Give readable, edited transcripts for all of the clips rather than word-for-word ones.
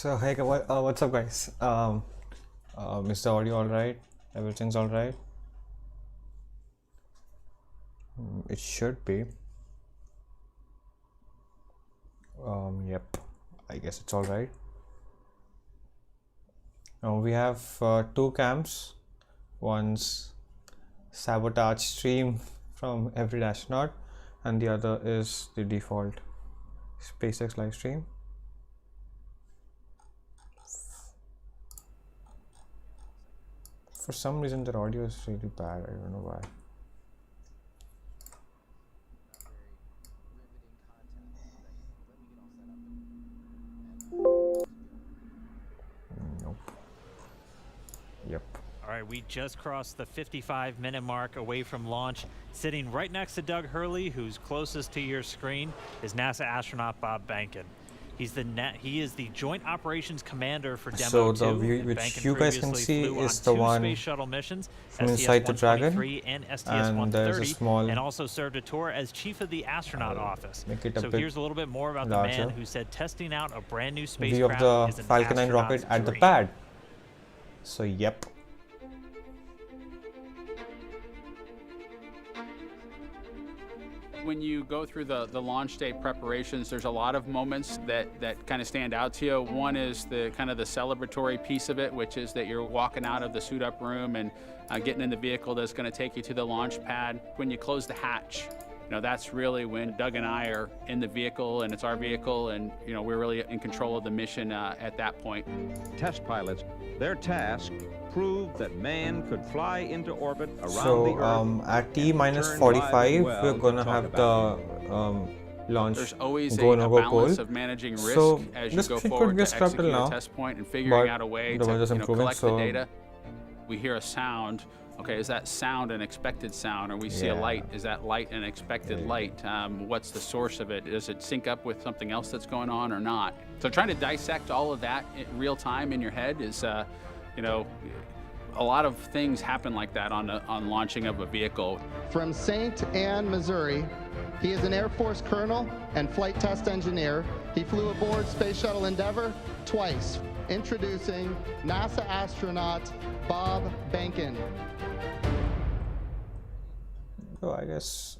So hey, what's up, guys? Is the audio all right? Everything's all right? It should be. Yep. I guess it's all right. Now we have two camps. One's sabotage stream from every astronaut, and the other is the default SpaceX live stream. For some reason, their audio is really bad. I don't know why. Nope. Yep. All right, we just crossed the 55-minute mark away from launch. Sitting right next to Doug Hurley, who's closest to your screen, is NASA astronaut Bob Behnken. He is the Joint Operations Commander for DM2. So the view which you guys can see is the one space shuttle missions, from inside the Dragon, and and there's a small, and also served a tour as chief of the astronaut office. Make it a so bit here's a little bit more about larger. the man who said testing out a brand new view of spacecraft is the an Falcon 9 rocket astronaut's at the dream. pad. So yep. When you go through the launch day preparations, there's a lot of moments that kind of stand out to you. One is the kind of the celebratory piece of it, which is that you're walking out of the suit up room and getting in the vehicle that's going to take you to the launch pad. When you close the hatch, you know, that's really when Doug and I are in the vehicle, and it's our vehicle, and you know, we're really in control of the mission at that point. Test pilots, their task proved that man could fly into orbit around the So Earth. at T-45 we're gonna have the launch There's always go a no go balance cool. of managing risk So as you this go could forward be to scrapped till execute now, a test point and figuring but out a way the to weather's improving, collect so the data. We hear a sound. Okay, is that sound an expected sound? Or we see a Yeah. light, is that light an expected light? What's the source of it? Does it sync up with something else that's going on or not? So trying to dissect all of that in real time in your head is, you know, a lot of things happen like that on launching of a vehicle. From St. Anne, Missouri, he is an Air Force colonel and flight test engineer. He flew aboard Space Shuttle Endeavour twice. Introducing NASA astronaut Bob Behnken. So I guess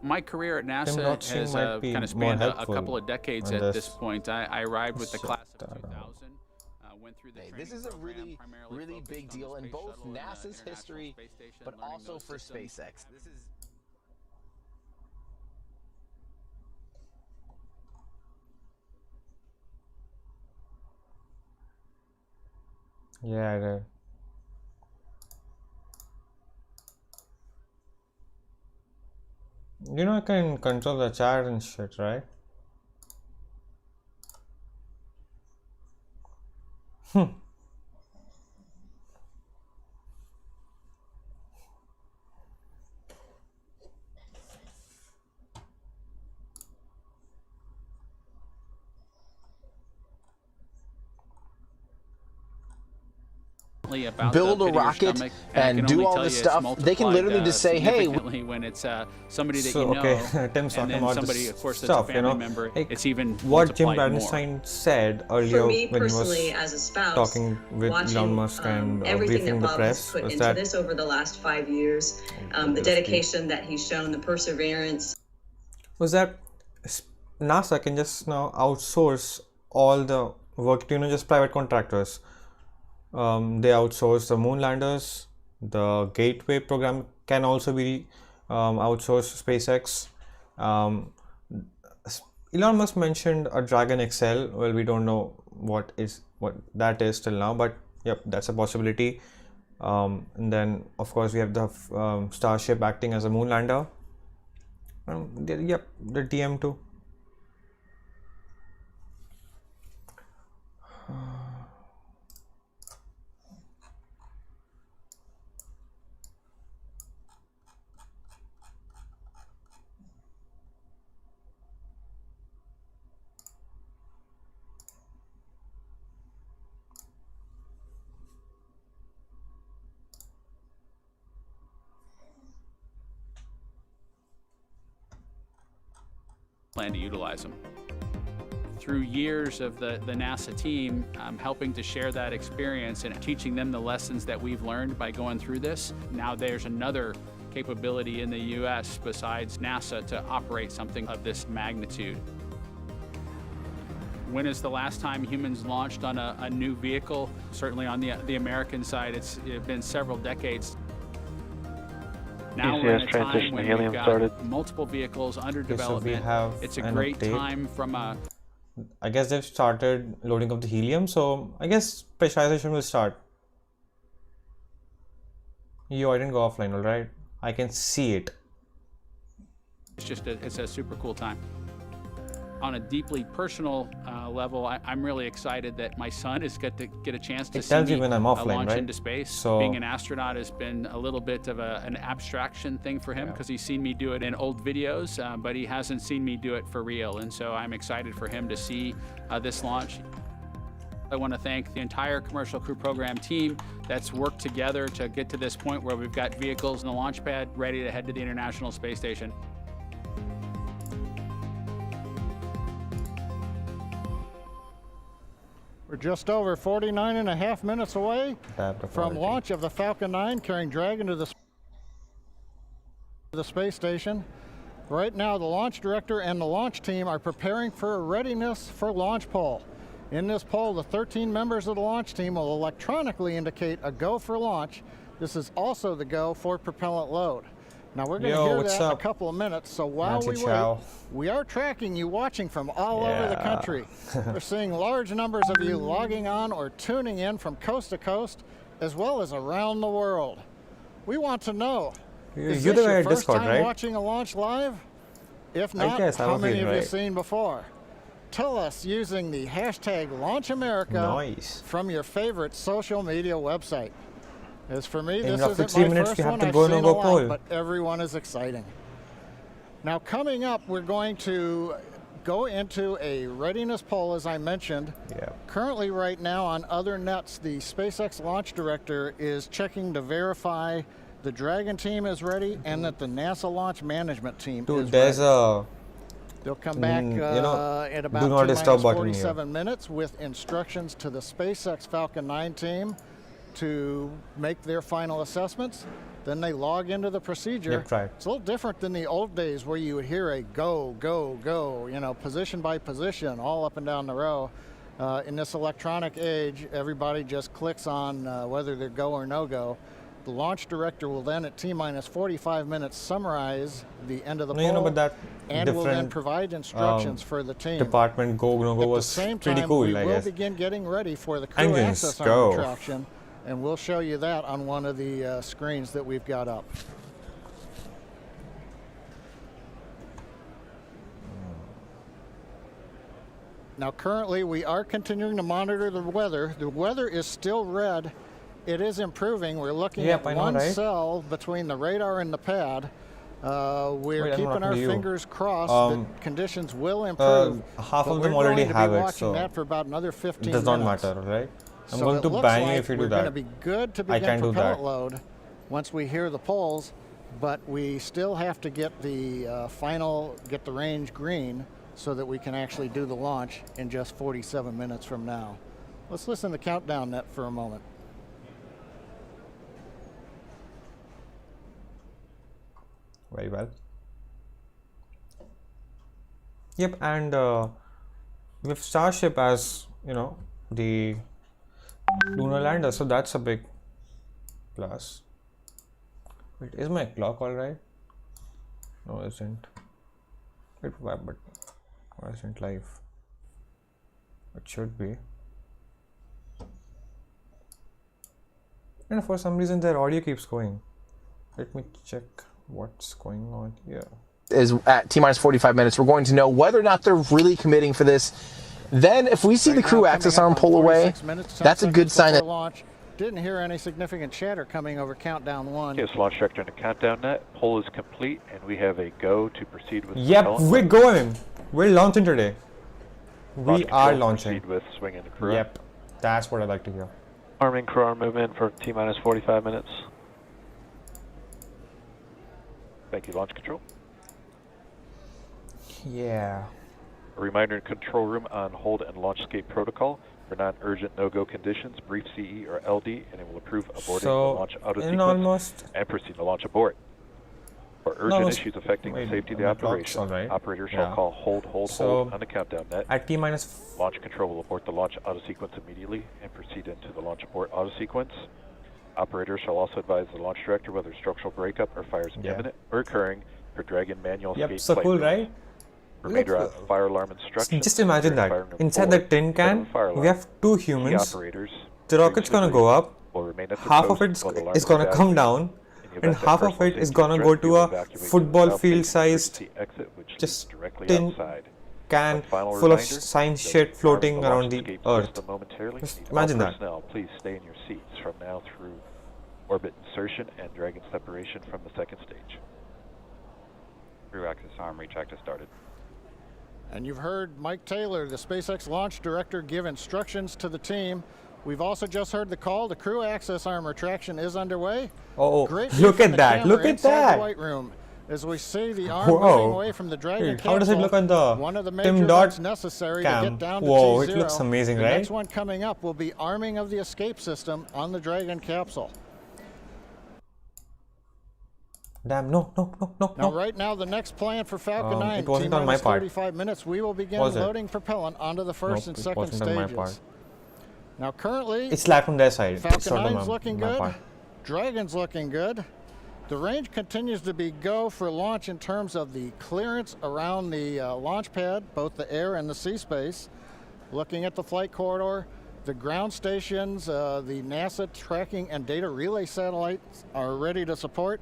My career at NASA watching has might be kind of more spanned a helpful couple of decades on at this this. point. I arrived with the Shut class of that 2000. up. Went through the This training is a program, primarily really focused big on the deal in space both shuttle and, NASA's International history, Space Station, but learning also those for systems. SpaceX. This is yeah, I did. You know I can control the chat and shit, right? About build the a pit of your rocket stomach, and I can do only all tell this you it's stuff. They can literally multiplied, just say, hey, significantly when it's somebody that So you know, okay, Tim's and talking then about somebody, this of course, that's stuff, a you family know, member. like It's even what Jim multiplied more. Bernstein said earlier For me when he was personally, as a spouse, talking with watching Elon Musk and everything briefing that the Bob has press put was into that this over the last 5 years, the dedication that he's shown, the perseverance. NASA can just now outsource all the work to, you know, just private contractors. They outsource the moon landers. The Gateway program can also be outsourced to SpaceX. Elon Musk mentioned a Dragon XL. Well, we don't know what that is till now, but yep, that's a possibility. And then of course we have the Starship acting as a moon lander. Yep, the DM2. Plan to utilize them. through years of the NASA team helping to share that experience and teaching them the lessons that we've learned by going through this. Now there's another capability in the U.S. besides NASA to operate something of this magnitude. When is the last time humans launched on a new vehicle? Certainly on the American side, it's been several decades. Now we're in a time when we've got multiple vehicles under development. So it's a great time from a... I guess they've started loading up the helium, so I guess pressurization will start. Yo, I didn't go offline, alright? I can see it. It's a super cool time. On a deeply personal level, I'm really excited that my son is going to get a chance to see me when I'm offline, launch right? into space. So being an astronaut has been a little bit of an abstraction thing for him because he's seen me do it in old videos, but he hasn't seen me do it for real. And so I'm excited for him to see this launch. I want to thank the entire Commercial Crew Program team that's worked together to get to this point where we've got vehicles in the launch pad ready to head to the International Space Station. We're just over 49.5 minutes away from launch of the Falcon 9 carrying Dragon to the space station. Right now, the launch director and the launch team are preparing for a readiness for launch poll. In this poll, the 13 members of the launch team will electronically indicate a go for launch. This is also the go for propellant load. Now we're going to hear that in a couple of minutes, so while we wait, we are tracking you watching from all over the country. We're seeing large numbers of you logging on or tuning in from coast to coast, as well as around the world. We want to know, is this your first time watching a launch live? If not, how many have you seen before? Tell us using the hashtag LaunchAmerica from your favorite social media website. As for me, this isn't my first one. I've seen a lot, but everyone is exciting. Now coming up, we're going to go into a readiness poll, as I mentioned. Currently, right now on other nets, the SpaceX launch director is checking to verify the Dragon team is ready and that the NASA launch management team is ready. They'll come back at about T-47 minutes with instructions to the SpaceX Falcon 9 team to make their final assessments. Then they log into the procedure. It's a little different than the old days where you would hear a go, go, go, position by position, all up and down the row. In this electronic age, everybody just clicks on whether they're go or no go. The launch director will then at T-minus 45 minutes summarize the end of the poll and will then provide instructions for the team. Department go, no go was pretty cool, we will begin getting ready for the crew access arm attraction. And we'll show you that on one of the screens that we've got up. Now currently we are continuing to monitor the weather. The weather is still red. It is improving. We're looking at one cell between the radar and the pad. We're keeping our fingers crossed that conditions will improve. Half of them already have it, so that for about another 15 minutes. It does not matter, right? I'm going to ban you if you do that. We're going to be good to begin propellant load once we hear the polls, but we still have to get the get the range green so that we can actually do the launch in just 47 minutes from now. Let's listen to the countdown net for a moment. Very well. Yep, and with Starship as, the lunar lander, so that's a big plus. Wait, is my clock all right? No, it isn't. But why isn't live? It should be. And for some reason their audio keeps going. Let me check what's going on here. Is at T-minus 45 minutes. We're going to know whether or not they're really committing for this. Then, if we see the crew access arm pull away, that's a good sign that launch. Didn't hear any significant chatter coming over countdown 1. Yes, launch director in the countdown net. Poll is complete, and we have a go to proceed with. Yep, we're going. We're launching today. We are launching. Proceed with swing in the crew. Yep, that's what I like to hear. Arming crew arm movement for T-minus 45 minutes. Thank you, launch control. Yeah. A reminder in control room on hold and launch escape protocol. For non-urgent no-go conditions, brief CE or LD, and it will approve aborting the launch out of sequence and proceed to launch abort. For urgent issues affecting the safety of the operation, operators shall call hold on the countdown net. At T-minus... Launch control will abort the launch auto sequence immediately and proceed into the launch abort auto sequence. Operators shall also advise the launch director whether structural breakup or fire is imminent or occurring for Dragon manual escape so cool, right? Remainder of fire alarm instructions. Just imagine that. Inside the tin can, we have 2 humans. The rocket's gonna go up, half of it is gonna come down, and half of it is gonna go to a football field sized just tin can full of science shit floating around the earth. Just imagine that. Please stay in your seats from now through orbit insertion and Dragon separation from the second stage. Crew access arm retract has started. And you've heard Mike Taylor, the SpaceX launch director, give instructions to the team. We've also just heard the call. The crew access arm retraction is underway. Oh, look at that! Look at that! The White Room, as we see the arm moving away from the Dragon capsule. How does it look on the one of the Tim Dot necessary cam? to get down to Whoa, T0. it looks amazing, the right? The next one coming up will be arming of the escape system on the Dragon capsule. Damn, no. Now, right now, the next plan for Falcon 9, it wasn't on my part. 35 minutes, we will begin loading propellant onto the first and second stages. Now, currently, it's slack from their side. Falcon 9's looking good. Dragon's looking good. The range continues to be go for launch in terms of the clearance around the launch pad, both the air and the sea space. Looking at the flight corridor, the ground stations, the NASA tracking and data relay satellites are ready to support.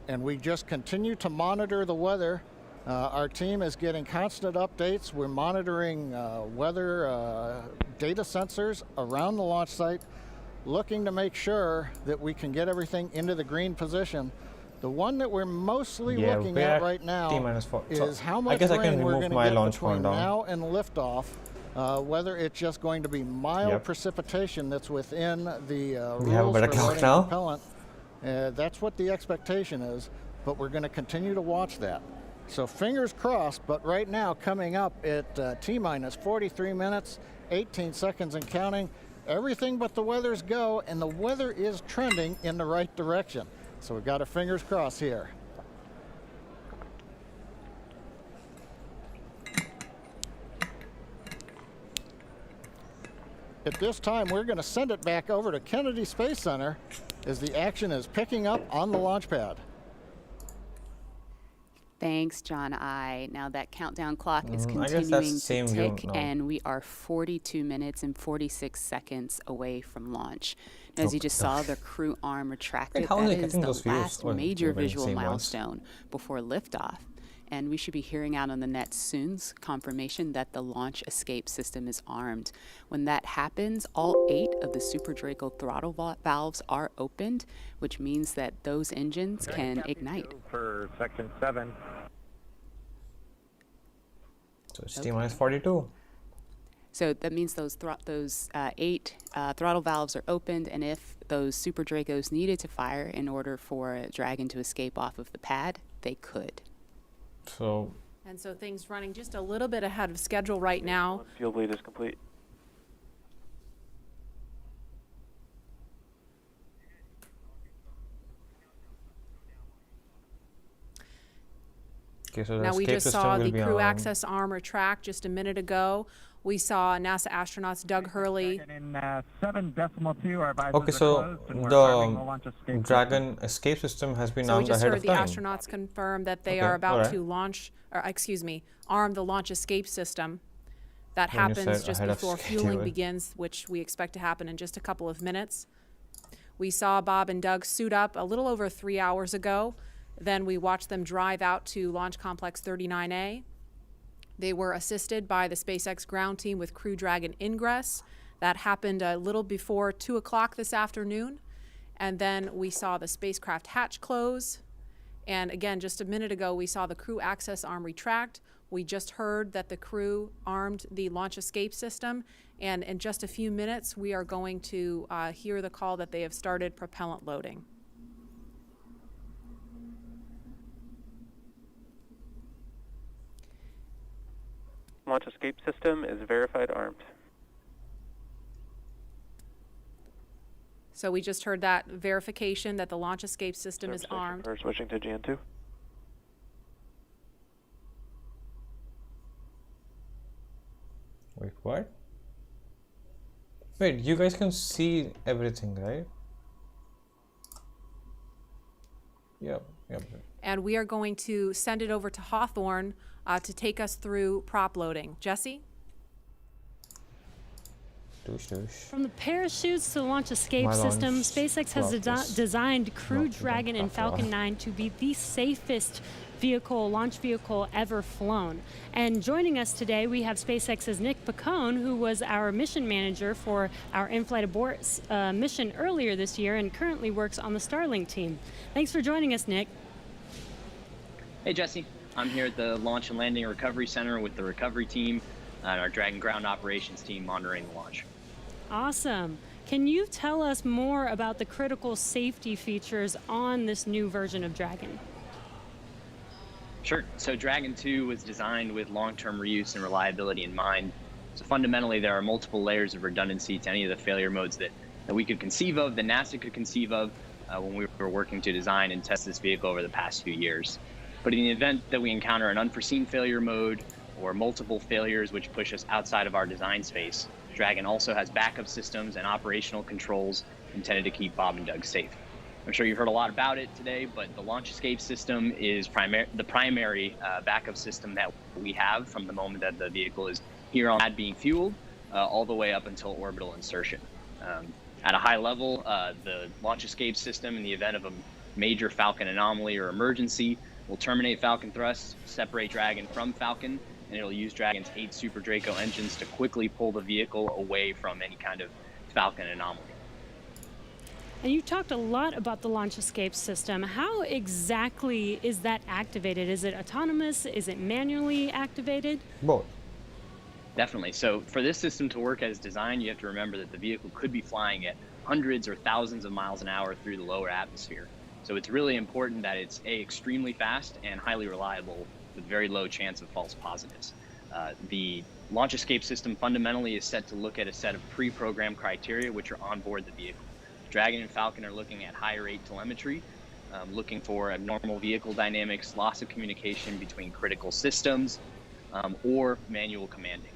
And we just continue to monitor the weather. Our team is getting constant updates. We're monitoring weather data sensors around the launch site, looking to make sure that we can get everything into the green position. The one that we're mostly looking at right now is how much rain we're going to get between now and liftoff, whether it's just going to be mild precipitation that's within the rules for loading propellant. That's what the expectation is, but we're going to continue to watch that. So fingers crossed, but right now coming up at T-minus 43 minutes, 18 seconds and counting, everything but the weather's go, and the weather is trending in the right direction. So we've got our fingers crossed here. At this time, we're going to send it back over to Kennedy Space Center as the action is picking up on the launch pad. Thanks, John I. Now that countdown clock is continuing to tick, and we are 42 minutes and 46 seconds away from launch. As you just saw, the crew arm retracted. That is the last major visual milestone before liftoff. And we should be hearing out on the net soon confirmation that the launch escape system is armed. When that happens, all 8 of the Super Draco throttle valves are opened, which means that those engines can ignite. For section 7. So it's T-minus 42. So that means those 8 throttle valves are opened, and if those Super Dracos needed to fire in order for a Dragon to escape off of the pad, they could. And so things running just a little bit ahead of schedule right now. Fuel bleed is complete. Okay, so now we just saw the crew access arm retract just a minute ago. We saw NASA astronauts Doug Hurley. In 7.2, our advisors okay, so the Dragon escape system has been armed ahead of time. So we just heard the astronauts confirm that they are about to launch, or excuse me, arm the launch escape system. That happens just before fueling begins, which we expect to happen in just a couple of minutes. We saw Bob and Doug suit up a little over 3 hours ago. Then we watched them drive out to Launch Complex 39A. They were assisted by the SpaceX ground team with Crew Dragon ingress. That happened a little before 2 o'clock this afternoon. And then we saw the spacecraft hatch close. And again, just a minute ago, we saw the crew access arm retract. We just heard that the crew armed the launch escape system. And in just a few minutes, we are going to hear the call that they have started propellant loading. launch escape system is verified armed. So we just heard that verification that the launch escape system is armed. Switching to GN2. Wait, what? Wait, you guys can see everything, right? Yep. And we are going to send it over to Hawthorne to take us through prop loading. Jesse? From the parachutes to the launch escape system, SpaceX has designed Crew Dragon and Falcon 9 to be the safest launch vehicle ever flown. And joining us today, we have SpaceX's Nick Behnken, who was our mission manager for our in-flight abort mission earlier this year and currently works on the Starlink team. Thanks for joining us, Nick. Hey, Jesse. I'm here at the Launch and Landing Recovery Center with the recovery team and our Dragon ground operations team monitoring the launch. Awesome. Can you tell us more about the critical safety features on this new version of Dragon? Sure. So Dragon 2 was designed with long-term reuse and reliability in mind. So fundamentally, there are multiple layers of redundancy to any of the failure modes that we could conceive of, that NASA could conceive of when we were working to design and test this vehicle over the past few years. But in the event that we encounter an unforeseen failure mode or multiple failures which push us outside of our design space, Dragon also has backup systems and operational controls intended to keep Bob and Doug safe. I'm sure you've heard a lot about it today, but the launch escape system is the primary backup system that we have from the moment that the vehicle is here on pad being fueled all the way up until orbital insertion. At a high level, the launch escape system, in the event of a major Falcon anomaly or emergency, will terminate Falcon thrust, separate Dragon from Falcon, and it'll use Dragon's 8 Super Draco engines to quickly pull the vehicle away from any kind of Falcon anomaly. And you talked a lot about the launch escape system. How exactly is that activated? Is it autonomous? Is it manually activated? Both. Definitely. So for this system to work as designed, you have to remember that the vehicle could be flying at hundreds or thousands of miles an hour through the lower atmosphere. So it's really important that it's extremely fast and highly reliable with very low chance of false positives. The launch escape system fundamentally is set to look at a set of pre-programmed criteria which are on board the vehicle. Dragon and Falcon are looking at high rate telemetry, looking for abnormal vehicle dynamics, loss of communication between critical systems, or manual commanding.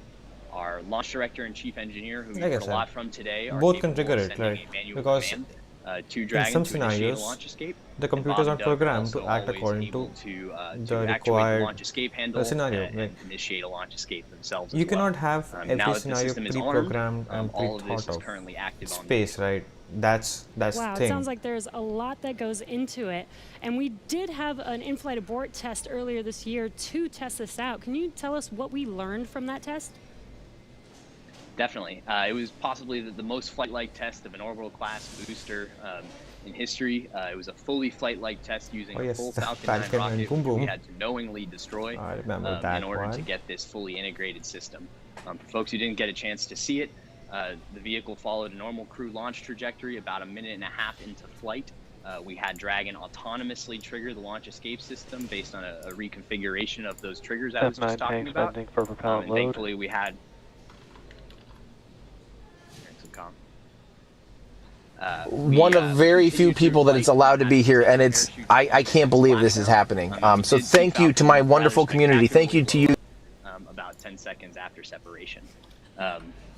Our launch director and chief engineer, who we heard a lot from today, are both can trigger it, right? Because to Dragon in some to initiate a scenarios, launch escape, the computers are programmed to act according to the required launch escape handle scenario. And initiate a launch escape themselves. You cannot well. have every scenario pre-programmed and pre-thought of. Currently active Space, right? That's wow, the it thing. sounds like there's a lot that goes into it. And we did have an in-flight abort test earlier this year to test this out. Can you tell us what we learned from that test? Definitely. It was possibly the most flight-like test of an orbital class booster in history. It was a fully flight-like test using a full Falcon 9 rocket, which we had to knowingly destroy in order to get this fully integrated system. For folks who didn't get a chance to see it, the vehicle followed a normal crew launch trajectory. About a minute and a half into flight, we had Dragon autonomously trigger the launch escape system based on a reconfiguration of those triggers I was just talking about. For propellant and load. thankfully we had one of very few people that is allowed to be here, and it's I can't believe this is happening. So thank you to my wonderful community. Thank you to you. About 10 seconds after separation.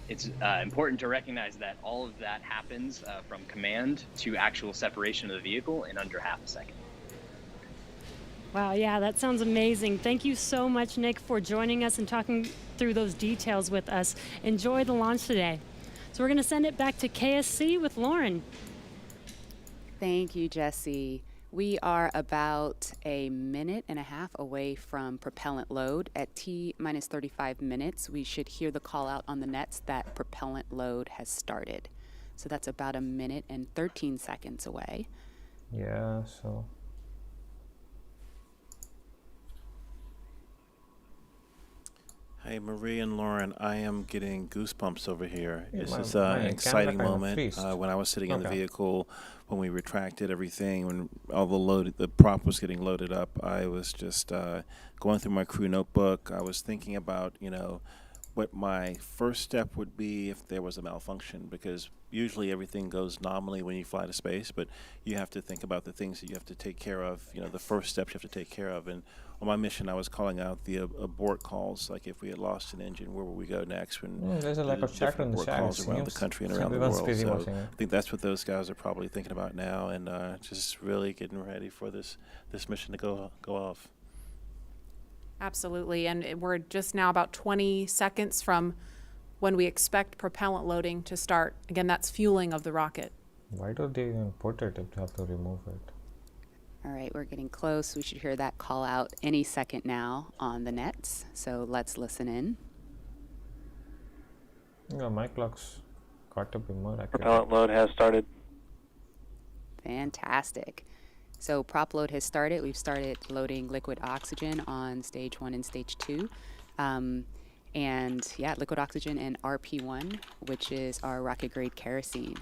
It's important to recognize that all of that happens from command to actual separation of the vehicle in under half a second. Wow, yeah, that sounds amazing. Thank you so much, Nick, for joining us and talking through those details with us. Enjoy the launch today. So we're going to send it back to KSC with Lauren. Thank you, Jesse. We are about a minute and a half away from propellant load. At T-minus 35 minutes, we should hear the call out on the nets that propellant load has started. So that's about a minute and 13 seconds away. Yeah, so... Hey, Marie and Lauren, I am getting goosebumps over here. This is an exciting moment. When I was sitting in the vehicle, when we retracted everything, when all the prop was getting loaded up, I was just going through my crew notebook. I was thinking about, what my first step would be if there was a malfunction, because usually everything goes nominally when you fly to space, but you have to think about the things that you have to take care of, the first steps you have to take care of. And on my mission, I was calling out the abort calls, like if we had lost an engine, where would we go next? There's a lack of chatter in the chat. Calls around the country and around the world. So I think that's what those guys are probably thinking about now, and just really getting ready for this mission to go off. Absolutely, and we're just now about 20 seconds from when we expect propellant loading to start. Again, that's fueling of the rocket. Why don't they even put it if they have to remove it? All right, we're getting close. We should hear that call out any second now on the nets. So let's listen in. Yeah, my clock's got to be more accurate. Propellant load has started. Fantastic. So prop load has started. We've started loading liquid oxygen on stage 1 and stage 2. And yeah, liquid oxygen and RP1, which is our rocket grade kerosene.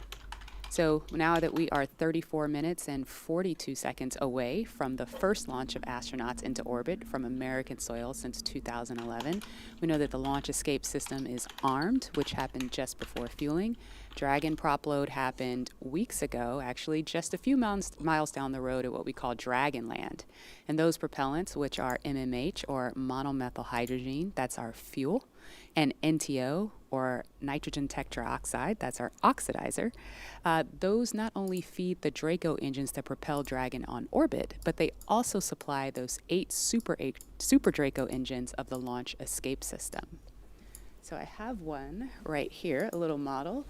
So now that we are 34 minutes and 42 seconds away from the first launch of astronauts into orbit from American soil since 2011, we know that the launch escape system is armed, which happened just before fueling. Dragon prop load happened weeks ago, actually just a few miles down the road at what we call Dragonland. And those propellants, which are MMH, or monomethylhydrazine, that's our fuel, and NTO, or nitrogen tetroxide, that's our oxidizer, those not only feed the Draco engines that propel Dragon on orbit, but they also supply those 8 Super Draco engines of the launch escape system. So I have one right here, a little model.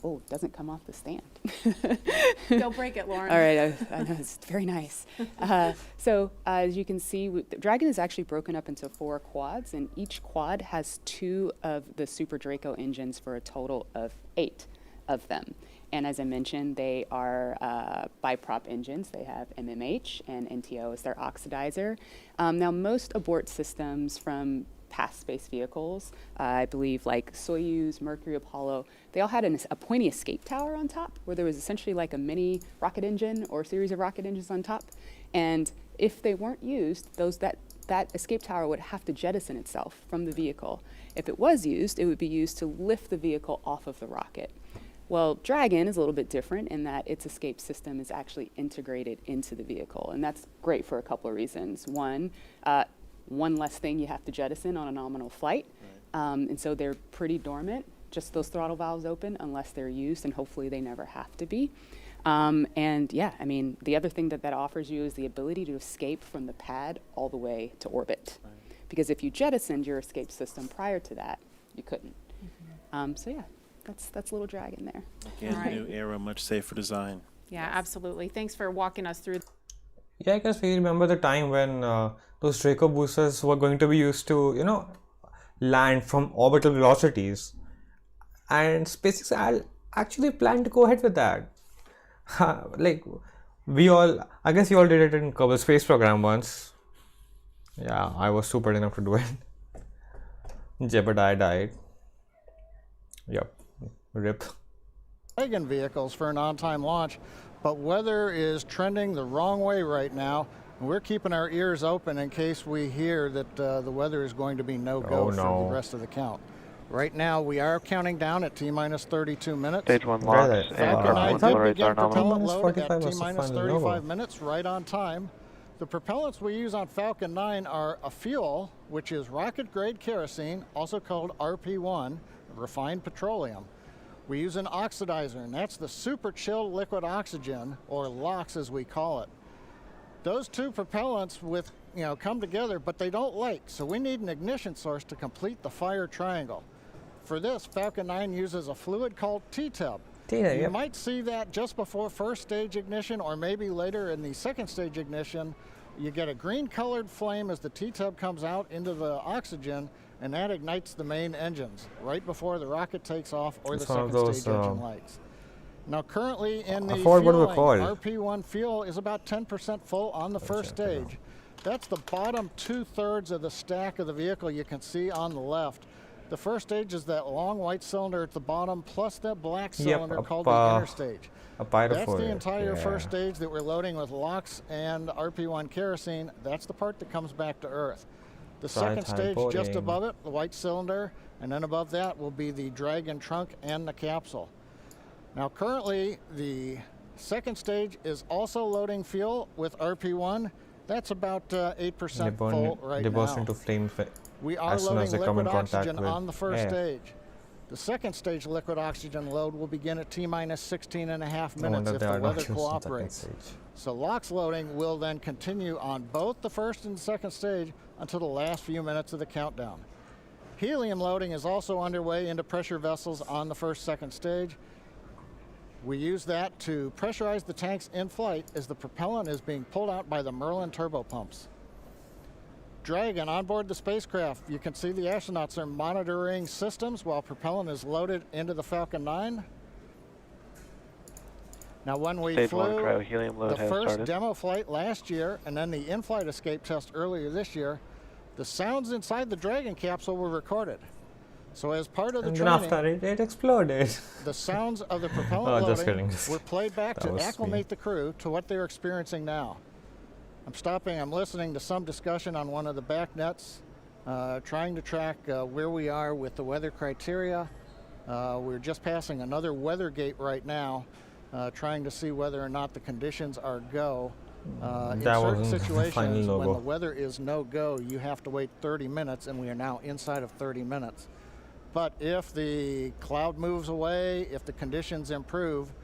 Oh, it doesn't come off the stand. Don't break it, Lauren. All right, I know, it's very nice. So as you can see, Dragon is actually broken up into 4 quads, and each quad has 2 of the Super Draco engines for a total of 8 of them. And as I mentioned, they are biprop engines. They have MMH and NTO as their oxidizer. Now, most abort systems from past space vehicles, I believe like Soyuz, Mercury, Apollo, they all had a pointy escape tower on top where there was essentially like a mini rocket engine or a series of rocket engines on top. And if they weren't used, that escape tower would have to jettison itself from the vehicle. If it was used, it would be used to lift the vehicle off of the rocket. Well, Dragon is a little bit different in that its escape system is actually integrated into the vehicle, and that's great for a couple of reasons. One less thing you have to jettison on a nominal flight, and so they're pretty dormant, just those throttle valves open unless they're used, and hopefully they never have to be. And yeah, I mean, the other thing that offers you is the ability to escape from the pad all the way to orbit. Right. Because if you jettisoned your escape system prior to that, you couldn't. So yeah, that's little Dragon there. Again, new era, much safer design. Yeah, absolutely. Thanks for walking us through. Yeah, I guess we remember the time when those Draco boosters were going to be used to, land from orbital velocities. And SpaceX actually planned to go ahead with that. I guess you all did it in Kerbal Space Program once. Yeah, I was stupid enough to do it. Jebediah died. Yep, rip. Dragon vehicles for an on-time launch, but weather is trending the wrong way right now. And we're keeping our ears open in case we hear that the weather is going to be no-go for the rest of the count. Right now, we are counting down at T-minus 32 minutes. Stage 1 launch and propellant rates are nominal. Load at T-minus 35 minutes, right on time. The propellants we use on Falcon 9 are a fuel, which is rocket-grade kerosene, also called RP1, refined petroleum. We use an oxidizer, and that's the super chilled liquid oxygen, or LOX as we call it. Those 2 propellants come together, but they don't light, so we need an ignition source to complete the fire triangle. For this, Falcon 9 uses a fluid called T-tub. You might see that just before first stage ignition, or maybe later in the second stage ignition. You get a green colored flame as the T-tub comes out into the oxygen, and that ignites the main engines right before the rocket takes off or the second stage engine lights. Now currently in the fueling, RP1 fuel is about 10% full on the first stage. That's the bottom 2/3 of the stack of the vehicle you can see on the left. The first stage is that long white cylinder at the bottom, plus that black cylinder called the inner stage. That's the entire first stage that we're loading with LOX and RP1 kerosene. That's the part that comes back to Earth. The second stage just above it, the white cylinder, and then above that will be the Dragon trunk and the capsule. Now currently the second stage is also loading fuel with RP1. That's about 8% full right now. They burst into flame we are loading liquid oxygen on the first stage. The second stage liquid oxygen load will begin at T-minus 16.5 minutes if the weather cooperates. So LOX loading will then continue on both the first and second stage until the last few minutes of the countdown. Helium loading is also underway into pressure vessels on the second stage. We use that to pressurize the tanks in flight as the propellant is being pulled out by the Merlin turbopumps. Dragon on board the spacecraft. You can see the astronauts are monitoring systems while propellant is loaded into the Falcon 9. Now when we flew the first demo flight last year and then the in-flight escape test earlier this year, the sounds inside the Dragon capsule were recorded. So as part of the training, after it exploded. The sounds of the propellant loading were played back to acclimate the crew to what they're experiencing now. I'm listening to some discussion on one of the back nets, trying to track where we are with the weather criteria. We're just passing another weather gate right now, trying to see whether or not the conditions are go. In certain situations, when the weather is no-go, you have to wait 30 minutes, and we are now inside of 30 minutes. But if the cloud moves away, if the conditions improve,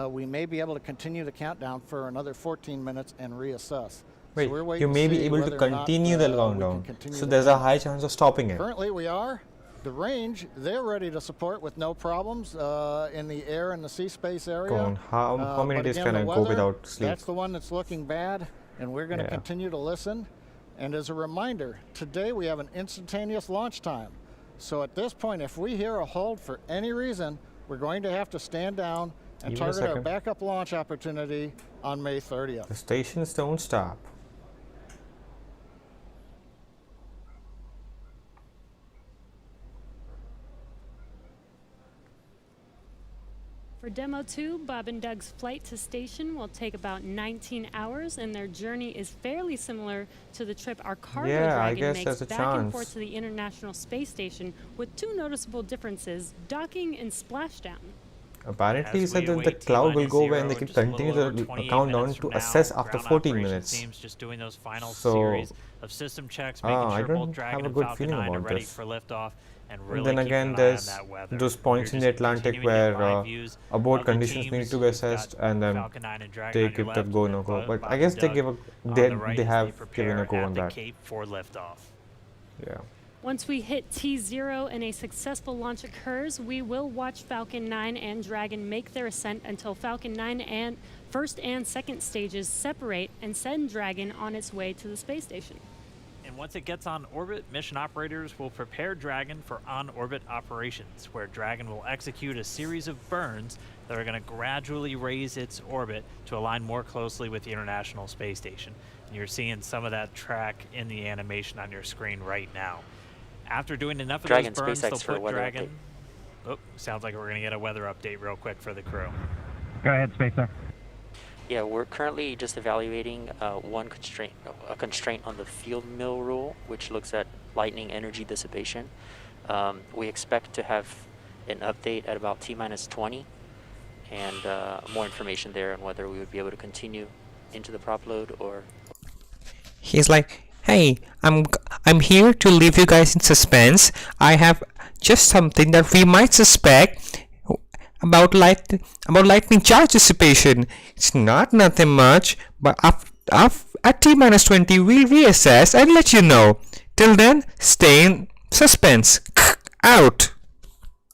we may be able to continue the countdown for another 14 minutes and reassess. Wait, so you may be able to continue the countdown. So there's a high chance of stopping it. Currently we are. The range, they're ready to support with no problems in the air and the sea space area. How many days can I go without sleep? That's the one that's looking bad, and we're going to continue to listen. And as a reminder, today we have an instantaneous launch time. So at this point, if we hear a hold for any reason, we're going to have to stand down and target our backup launch opportunity on May 30th. The stations don't stop. For Demo 2, Bob and Doug's flight to station will take about 19 hours, and their journey is fairly similar to the trip our cargo Dragon makes back and forth to the International Space Station, with two noticeable differences: docking and splashdown. Apparently, he said that the cloud will go away and they can continue the countdown to assess after 14 minutes. Just doing those final series of system checks, making sure both Dragon and Falcon 9 are ready for liftoff. And then again, there's those points in the Atlantic where abort conditions need to be assessed, and then they give the go no go. But I guess they give they have given a go on that. Yeah. Once we hit T0 and a successful launch occurs, we will watch Falcon 9 and Dragon make their ascent until Falcon 9 and first and second stages separate and send Dragon on its way to the space station. And once it gets on orbit, mission operators will prepare Dragon for on-orbit operations, where Dragon will execute a series of burns that are going to gradually raise its orbit to align more closely with the International Space Station. And you're seeing some of that track in the animation on your screen right now. After doing enough of those burns, they'll put Dragon... Oh, sounds like we're going to get a weather update real quick for the crew. Go ahead, SpaceX. Yeah, we're currently just evaluating a constraint on the field mill rule, which looks at lightning energy dissipation. We expect to have an update at about T-minus 20, and more information there on whether we would be able to continue into the prop load or... He's like, hey, I'm here to leave you guys in suspense. I have just something that we might suspect about lightning charge dissipation. It's not nothing much, but at T-minus 20 we'll reassess and let you know. Till then, stay in suspense. Out.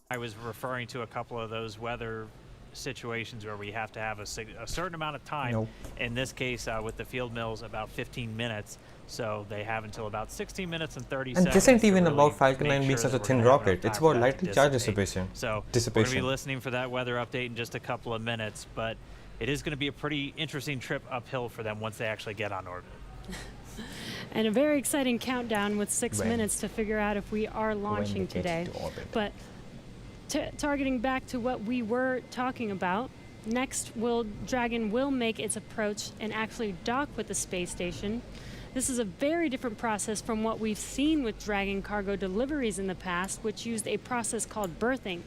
I was referring to a couple of those weather situations where we have to have a certain amount of time. In this case, with the field mills, about 15 minutes. So they have until about 16 minutes and 30 seconds. And this isn't even about Falcon 9 being such a thin rocket. It's about lightning charge dissipation. So we're going to be listening for that weather update in just a couple of minutes, but it is going to be a pretty interesting trip uphill for them once they actually get on orbit. And a very exciting countdown with 6 minutes to figure out if we are launching today. But targeting back to what we were talking about, next Dragon will make its approach and actually dock with the space station. This is a very different process from what we've seen with Dragon cargo deliveries in the past, which used a process called berthing.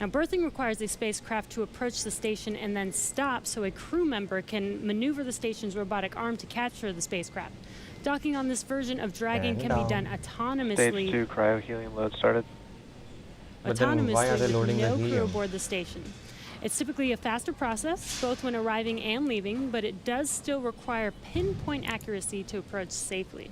Now, berthing requires a spacecraft to approach the station and then stop so a crew member can maneuver the station's robotic arm to capture the spacecraft. Docking on this version of Dragon can be done autonomously. Stage 2 cryo-helium load started. Autonomously with no crew aboard the station. It's typically a faster process, both when arriving and leaving, but it does still require pinpoint accuracy to approach safely.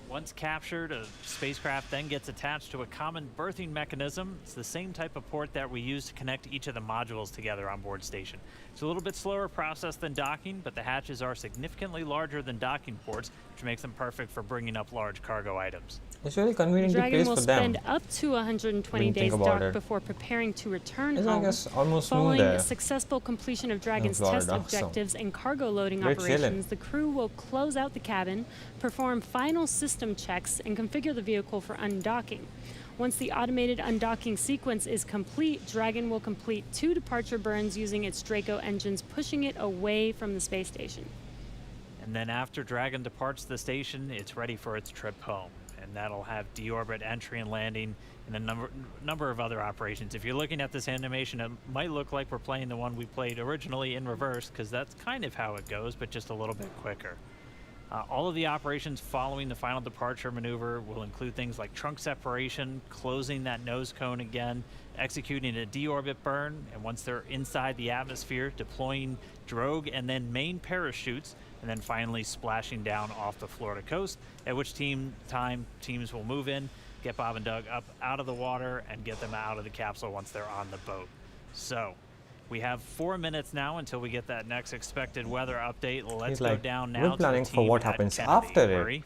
Once captured, a spacecraft then gets attached to a common berthing mechanism. It's the same type of port that we use to connect each of the modules together on board station. It's a little bit slower process than docking, but the hatches are significantly larger than docking ports, which makes them perfect for bringing up large cargo items. It's really convenient to place for them. Dragon will spend up to 120 days docked before preparing to return home. I guess almost Following a successful completion of Dragon's test objectives and cargo loading operations, the crew will close out the cabin, perform final system checks, and configure the vehicle for undocking. Once the automated undocking sequence is complete, Dragon will complete 2 departure burns using its Draco engines, pushing it away from the space station. And then after Dragon departs the station, it's ready for its trip home. And that'll have deorbit entry and landing and a number of other operations. If you're looking at this animation, it might look like we're playing the one we played originally in reverse, because that's kind of how it goes, but just a little bit quicker. All of the operations following the final departure maneuver will include things like trunk separation, closing that nose cone again, executing a deorbit burn, and once they're inside the atmosphere, deploying drogue and then main parachutes, and then finally splashing down off the Florida coast, at which teams will move in, get Bob and Doug up out of the water, and get them out of the capsule once they're on the boat. So we have 4 minutes now until we get that next expected weather update. Let's go down now. We're planning for what happens after it.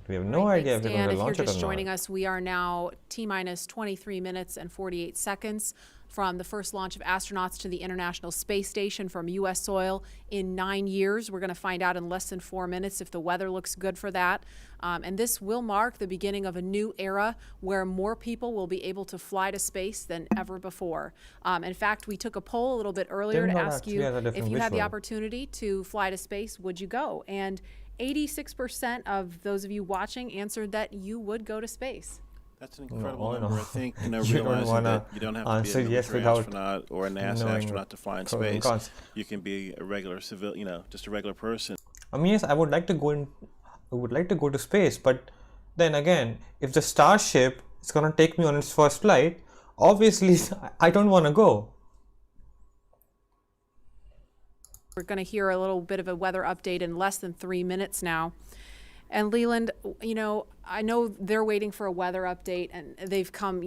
We have no idea if we're going to launch it or not. If you're just joining us, we are now T-minus 23 minutes and 48 seconds from the first launch of astronauts to the International Space Station from U.S. soil in 9 years. We're going to find out in less than 4 minutes if the weather looks good for that. And this will mark the beginning of a new era where more people will be able to fly to space than ever before. In fact, we took a poll a little bit earlier to ask you if you had the opportunity to fly to space, would you go? And 86% of those of you watching answered that you would go to space. That's an incredible number. I think, realizing that you don't have to be a military astronaut or a NASA astronaut to fly in space. You can be a regular civil, just a regular person. I mean, yes, I would like to go in. I would like to go to space, but then again, if the Starship is gonna take me on its first flight, obviously I don't want to go. We're going to hear a little bit of a weather update in less than 3 minutes now. And Leland, I know they're waiting for a weather update, and they've come,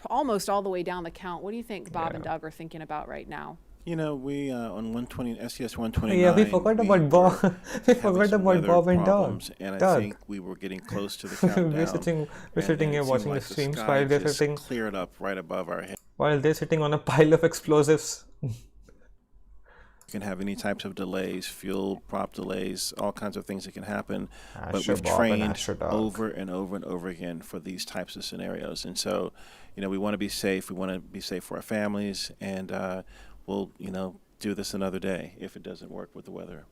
almost all the way down the count. What do you think Bob and Doug are thinking about right now? We on 120 SES 129. Yeah, we forgot about Bob. We forgot about Bob and Doug. And I think we were getting close to the countdown. we're sitting here watching the streams while they're sitting. Cleared up right above our head. While they're sitting on a pile of explosives. Can have any types of delays, fuel prop delays, all kinds of things that can happen. But we've trained over and over and over again for these types of scenarios. And so, we want to be safe. We want to be safe for our families. And we'll, do this another day if it doesn't work with the weather.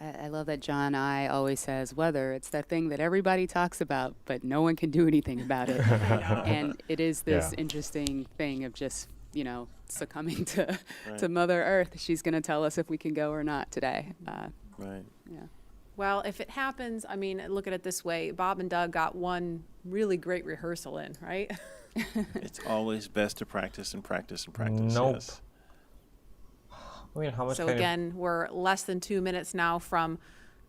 I love that John I always says weather. It's that thing that everybody talks about, but no one can do anything about it. And it is this interesting thing of just, succumbing to Mother Earth. She's going to tell us if we can go or not today. Right. Yeah. Well, if it happens, I mean, look at it this way. Bob and Doug got one really great rehearsal in, right? It's always best to practice and practice and practice. Nope. Yes. I mean, how much so again, we're less than 2 minutes now from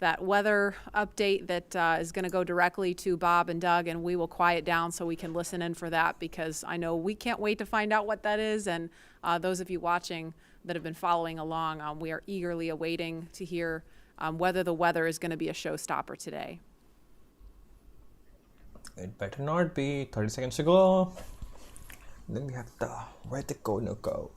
that weather update that is going to go directly to Bob and Doug, and we will quiet down so we can listen in for that, because I know we can't wait to find out what that is. And those of you watching that have been following along, we are eagerly awaiting to hear whether the weather is going to be a showstopper today. It better not be. 30 seconds to go. Then we have the where the go no go.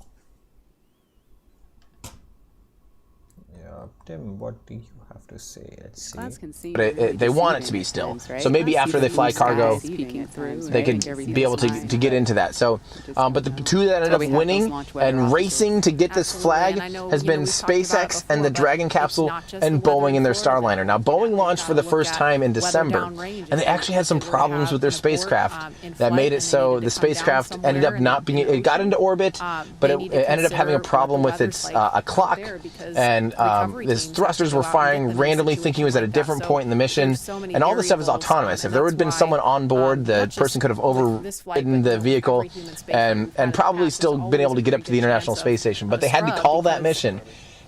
Yeah. Tim, what do you have to say? Let's see. But they want it to be still. So maybe after they fly cargo, they could be able to get into that. So, but the two that ended up winning and racing to get this flag has been SpaceX and the Dragon capsule and Boeing and their Starliner. Now, Boeing launched for the first time in December, and they actually had some problems with their spacecraft that made it so the spacecraft ended up not being. It got into orbit, but it ended up having a problem with its a clock, and its thrusters were firing randomly, thinking it was at a different point in the mission, and all this stuff is autonomous. If there would have been someone on board, the person could have overridden the vehicle and probably still been able to get up to the International Space Station. But they had to call that mission,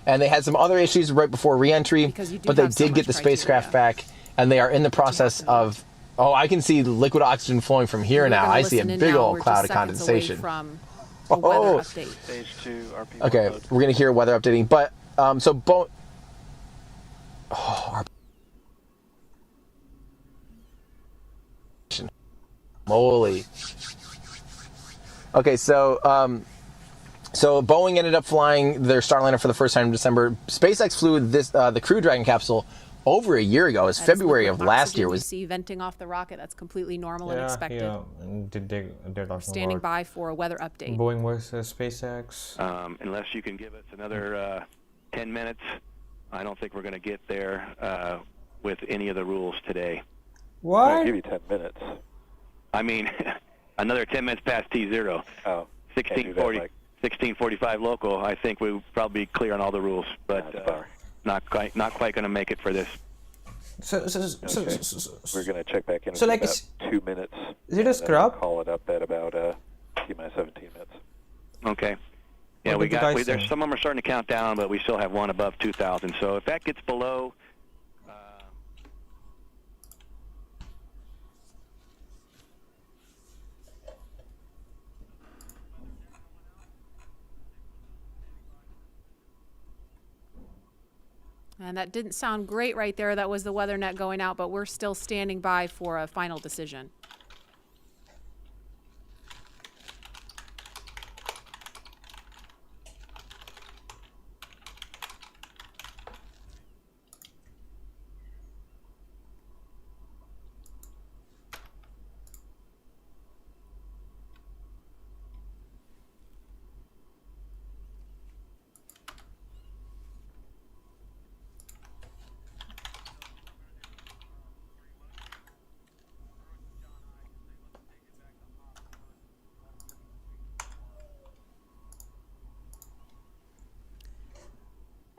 and they had some other issues right before re-entry, but they did get the spacecraft back, and they are in the process of. Oh, I can see liquid oxygen flowing from here now. I see a big old cloud of condensation. Oh, Stage 2, RP1 okay, mode. we're gonna hear weather updating, but moly. Okay, so Boeing ended up flying their Starliner for the first time in December. SpaceX flew the Crew Dragon capsule over a year ago. It was February of last year. We see venting off the rocket. That's completely normal and expected. Yeah, and they're talking Standing about by for a weather update. Boeing versus SpaceX. Unless you can give us another 10 minutes, I don't think we're going to get there with any of the rules today. What? I'll give you 10 minutes. I mean, another 10 minutes past T0. Oh, 1645 local. I think we'll probably be clear on all the rules, but not quite going to make it for this. So we're going to check back in so in like about 2 minutes. Is it a scrub? Call it up at about T-minus 17 minutes. Okay. Yeah, there's some of them are starting to count down, but we still have one above 2,000. So if that gets below. And that didn't sound great right there. That was the weather net going out, but we're still standing by for a final decision.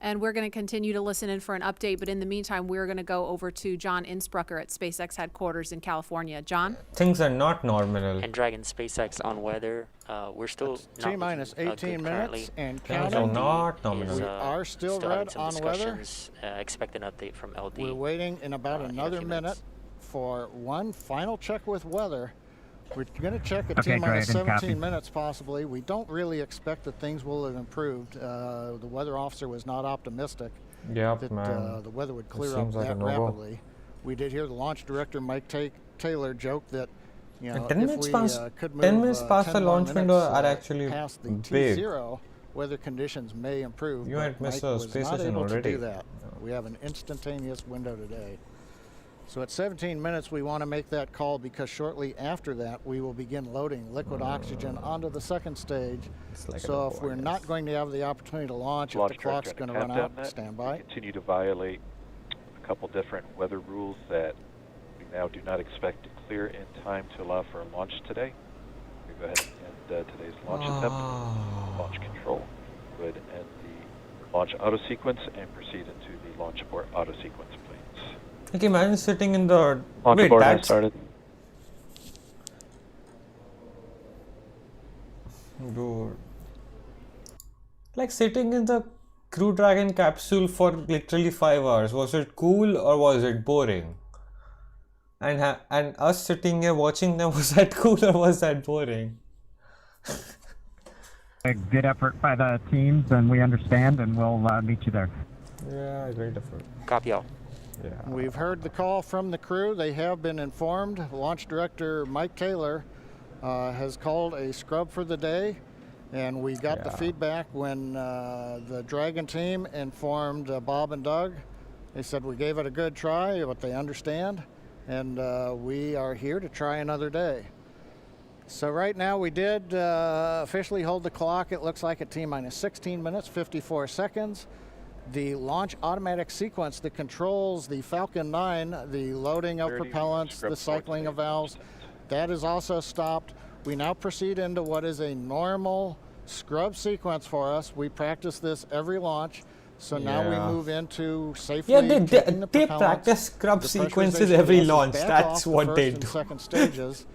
And we're going to continue to listen in for an update, but in the meantime, we're going to go over to John Innsbrucker at SpaceX headquarters in California. John? Things are not normal. And Dragon SpaceX on weather. We're still T-minus 18 minutes and counting. Things are not nominal. We are still red on weather. Expect an update from LD. We're waiting in about another minute for one final check with weather. We're going to check at T-minus 17 minutes possibly. We don't really expect that things will have improved. The weather officer was not optimistic that the weather would clear up that rapidly. We did hear the launch director, Mike Taylor, joke that if we could move 10 minutes past the launch window are actually past the big. T0, weather conditions may improve. You might miss a space station already. To do that. We have an instantaneous window today. So at 17 minutes, we want to make that call because shortly after that, we will begin loading liquid oxygen onto the second stage. Like so if we're not going to have the opportunity to launch, if the clock's going to run out, stand by. Continue to violate a couple different weather rules that we now do not expect to clear in time to allow for a launch today. We go ahead and end today's launch attempt. Launch control would end the launch auto sequence and proceed into the launch abort auto sequence, please. Like imagine sitting in the launch abort has started. Dude. Like sitting in the Crew Dragon capsule for literally 5 hours. Was it cool or was it boring? And us sitting here watching them, was that cool or was that boring? A good effort by the teams, and we understand, and we'll meet you there. Yeah, great effort. Copy all. Yeah. We've heard the call from the crew. They have been informed. Launch director Mike Taylor has called a scrub for the day, And we got the feedback when the Dragon team informed Bob and Doug. They said we gave it a good try, but they understand, and we are here to try another day. So right now we did officially hold the clock. It looks like at T-minus 16 minutes, 54 seconds. The launch automatic sequence that controls the Falcon 9, the loading of propellants, the cycling of valves, that is also stopped. We now proceed into what is a normal scrub sequence for us. We practice this every launch. So now we move into safely. Yeah, they practice scrub sequences every launch. That's what they do. Second stages.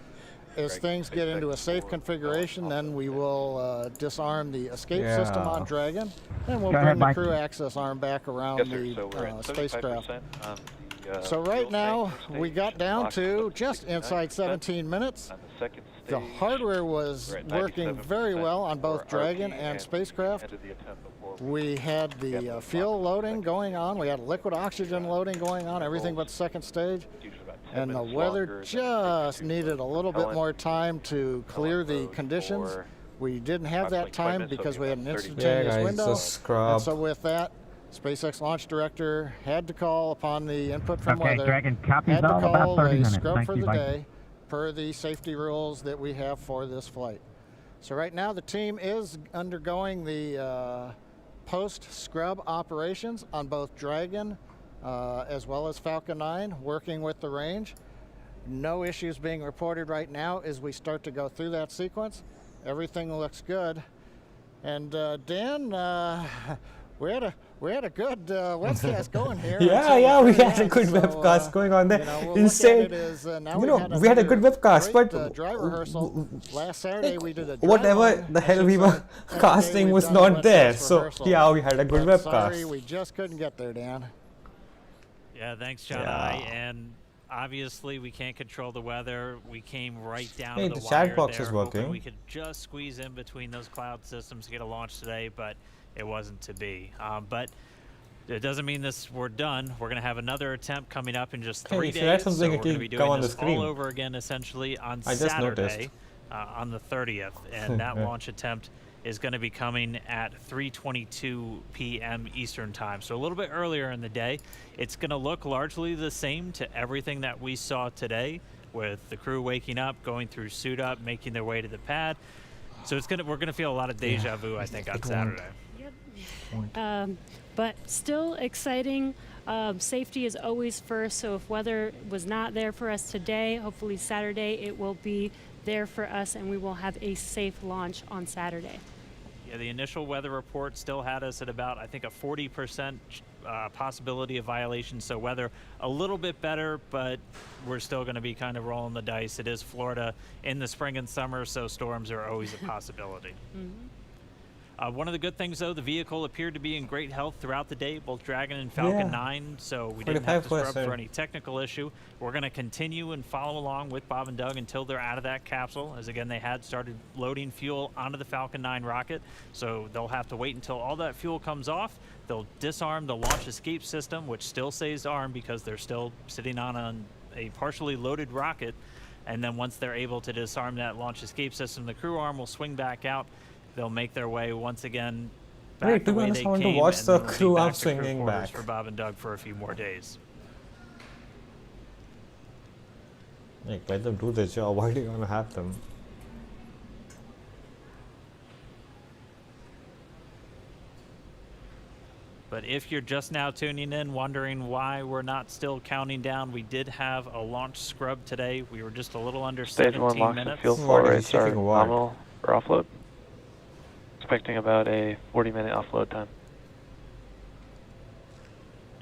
As things get into a safe configuration, then we will disarm the escape system on Dragon, and we'll bring the crew access arm back around the spacecraft. So right now, we got down to just inside 17 minutes. The hardware was working very well on both Dragon and spacecraft. We had the fuel loading going on. We had liquid oxygen loading going on, everything but second stage. And the weather just needed a little bit more time to clear the conditions. We didn't have that time because we had an instantaneous window. And so with that, SpaceX launch director had to call upon the input from weather. Dragon, copies had to all call about 30 a minutes. scrub Thank for you, the Viking. day per the safety rules that we have for this flight. So right now the team is undergoing the post-scrub operations on both Dragon as well as Falcon 9, working with the range. No issues being reported right now as we start to go through that sequence. Everything looks good. And Dan, we had a good webcast going here. we had a good webcast going on there. Insane. We had a good webcast, but drive rehearsal. Last Saturday we did a whatever the hell we were casting was not there. So we had a good webcast. Sorry, we just couldn't get there, Dan. Yeah, thanks, John. And obviously, we can't control the weather. We came right down to the wire chat box there, is working. we could just squeeze in between those cloud systems to get a launch today, but it wasn't to be. But it doesn't mean we're done. We're going to have another attempt coming up in just 3 days. So we're going to be doing this all over again, essentially, on Saturday, on the 30th. And that launch attempt is going to be coming at 3:22 p.m. Eastern time, so a little bit earlier in the day. It's going to look largely the same to everything that we saw today, with the crew waking up, going through suit up, making their way to the pad. So we're going to feel a lot of deja vu, I think, on Saturday. Yep. But still exciting. Safety is always first, so if weather was not there for us today, hopefully Saturday it will be there for us, and we will have a safe launch on Saturday. Yeah, the initial weather report still had us at about, I think, a 40% possibility of violation. So weather a little bit better, but we're still going to be kind of rolling the dice. It is Florida in the spring and summer, so storms are always a possibility. One of the good things, though, the vehicle appeared to be in great health throughout the day, both Dragon and Falcon 9, so we didn't have to scrub for any technical issue. We're going to continue and follow along with Bob and Doug until they're out of that capsule, as again, they had started loading fuel onto the Falcon 9 rocket, so they'll have to wait until all that fuel comes off. They'll disarm the launch escape system, which still stays armed because they're still sitting on a partially loaded rocket, and then once they're able to disarm that launch escape system, the crew arm will swing back out. They'll make their way once again back the way they came, to watch the crew arm swinging back for Bob and Doug for a few more days. Let them do their job. Why do you want to have them? But if you're just now tuning in, wondering why we're not still counting down, we did have a launch scrub today. We were just a little under 17 minutes. Stage 1 LOX and fuel flow rates are nominal for offload. Expecting about a 40-minute offload time.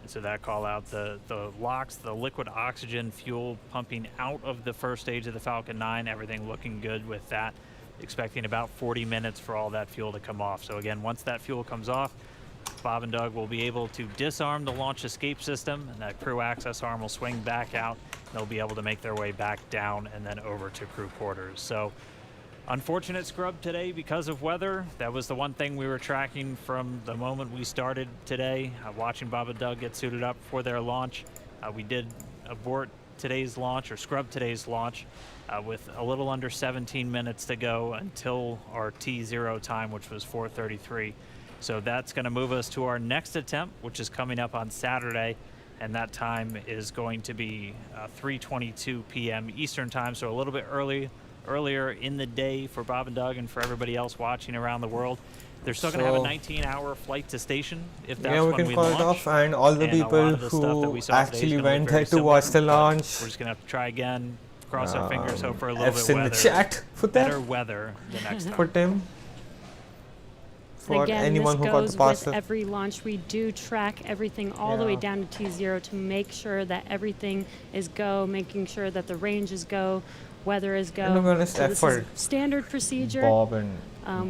And so that call out the LOX, the liquid oxygen fuel pumping out of the first stage of the Falcon 9, everything looking good with that. Expecting about 40 minutes for all that fuel to come off. So again, once that fuel comes off, Bob and Doug will be able to disarm the launch escape system, and that crew access arm will swing back out. They'll be able to make their way back down and then over to crew quarters. So unfortunate scrub today because of weather. That was the one thing we were tracking from the moment we started today, watching Bob and Doug get suited up for their launch. We did abort today's launch, or scrub today's launch, with a little under 17 minutes to go until our T0 time, which was 4:33. So that's going to move us to our next attempt, which is coming up on Saturday, and that time is going to be 3:22 p.m. Eastern time, so a little bit earlier in the day for Bob and Doug and for everybody else watching around the world. They're still going to have a 19-hour flight to station if that's when we launch. Yeah, we can call it off, and all the people who actually went there to watch the launch. We're just going to have to try again, cross our fingers, hope for a little bit in the chat for them. Better weather the next time. For them. For again, anyone this who goes got the with every launch. We do track everything all the way down to T0 to make sure that everything is go, making sure that the range is go, weather is go. So this is standard procedure. Bob and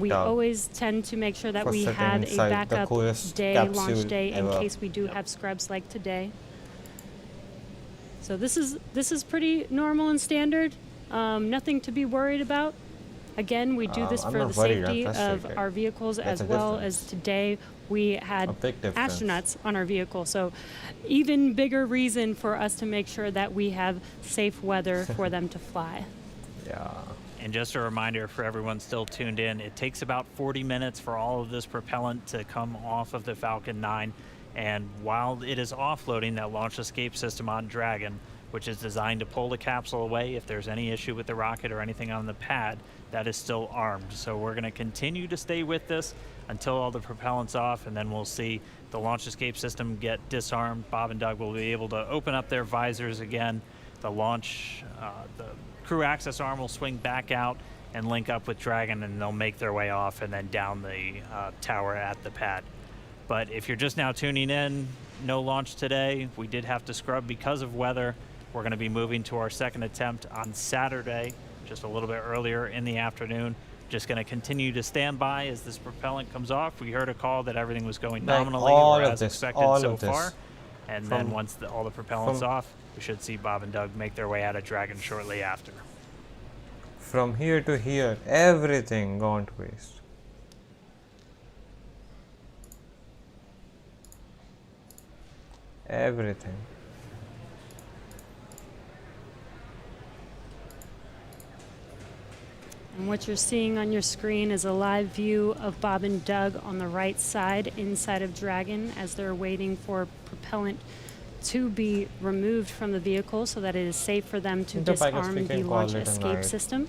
we Doug always tend to make sure that we had a backup day, launch day, in case we do have scrubs like today. So this is pretty normal and standard. Nothing to be worried about. Again, we do this for the safety of our vehicles, as well as today we had astronauts on our vehicle. So even bigger reason for us to make sure that we have safe weather for them to fly. Yeah. And just a reminder for everyone still tuned in, it takes about 40 minutes for all of this propellant to come off of the Falcon 9. And while it is offloading that launch escape system on Dragon, which is designed to pull the capsule away if there's any issue with the rocket or anything on the pad, that is still armed. So we're going to continue to stay with this until all the propellant's off, and then we'll see the launch escape system get disarmed. Bob and Doug will be able to open up their visors again. The crew access arm will swing back out and link up with Dragon, and they'll make their way off and then down the tower at the pad. But if you're just now tuning in, no launch today. We did have to scrub because of weather. We're going to be moving to our second attempt on Saturday, just a little bit earlier in the afternoon. Just going to continue to stand by as this propellant comes off. We heard a call that everything was going nominally or as expected so far. And then once all the propellant's off, we should see Bob and Doug make their way out of Dragon shortly after. From here to here, everything gone to waste. Everything. And what you're seeing on your screen is a live view of Bob and Doug on the right side inside of Dragon as they're waiting for propellant to be removed from the vehicle so that it is safe for them to disarm the launch escape system.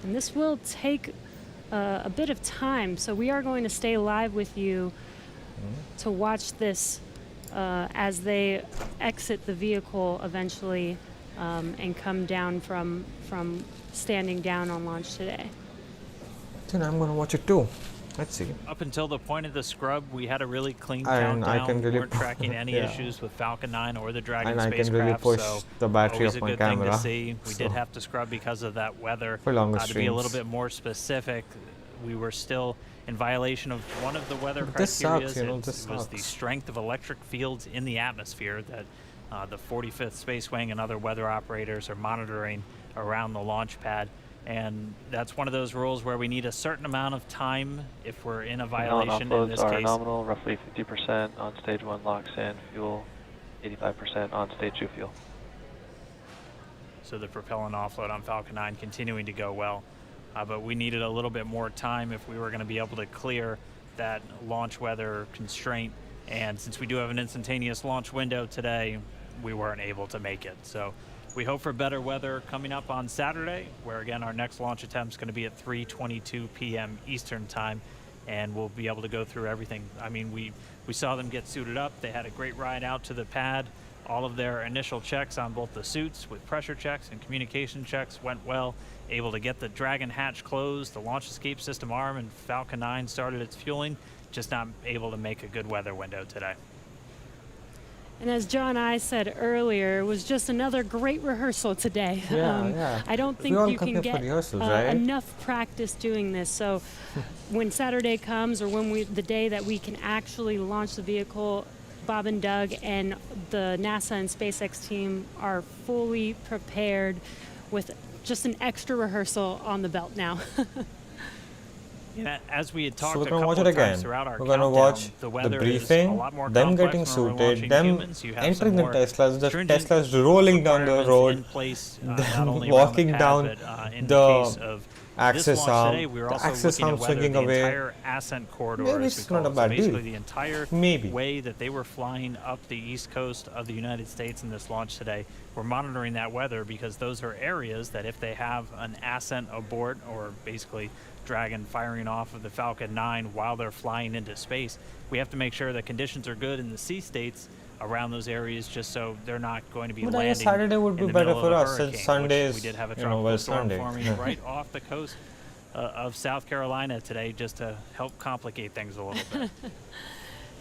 And this will take a bit of time, so we are going to stay live with you to watch this as they exit the vehicle eventually and come down from standing down on launch today. Then I'm gonna watch it too. Let's see. Up until the point of the scrub, we had a really clean countdown. We weren't tracking any issues with Falcon 9 or the Dragon spacecraft. I can really push the battery of my camera. Always a good thing to see. We did have to scrub because of that weather. For longer to be a little bit more specific, we were still in violation of one of the weather criteria. It was the strength of electric fields in the atmosphere that the 45th Space Wing and other weather operators are monitoring around the launch pad. And that's one of those rules where we need a certain amount of time if we're in a violation. In this case, nominal, roughly 50% on stage 1 LOX and fuel, 85% on stage 2 fuel. So the propellant offload on Falcon 9 continuing to go well. But we needed a little bit more time if we were going to be able to clear that launch weather constraint. And since we do have an instantaneous launch window today, we weren't able to make it. So we hope for better weather coming up on Saturday, where again our next launch attempt is going to be at 3:22 p.m. Eastern time, and we'll be able to go through everything. I mean, we saw them get suited up. They had a great ride out to the pad. All of their initial checks on both the suits with pressure checks and communication checks went well. Able to get the Dragon hatch closed, the launch escape system arm, and Falcon 9 started its fueling. Just not able to make a good weather window today. And as John I said earlier, it was just another great rehearsal today. I don't think you can get enough practice doing this. So when Saturday comes, or when the day that we can actually launch the vehicle, Bob and Doug and the NASA and SpaceX team are fully prepared with just an extra rehearsal on the belt now. As we had talked so a couple of times throughout our countdown, we're going to watch the briefing, them getting suited, them entering the Teslas, the Teslas rolling down the road, them walking down the axis arm, the axis arm swinging away. Entire ascent corridor, maybe it's not a bad deal. Basically the entire way that they were flying up the east coast of the United States in this launch today. We're monitoring that weather because those are areas that if they have an ascent abort, or basically Dragon firing off of the Falcon 9 while they're flying into space, we have to make sure that conditions are good in the sea states around those areas, just so they're not going to be landing. Saturday would be better for us since Sundays, we did have a tropical storm forming right off the coast of South Carolina today, just to help complicate things a little bit.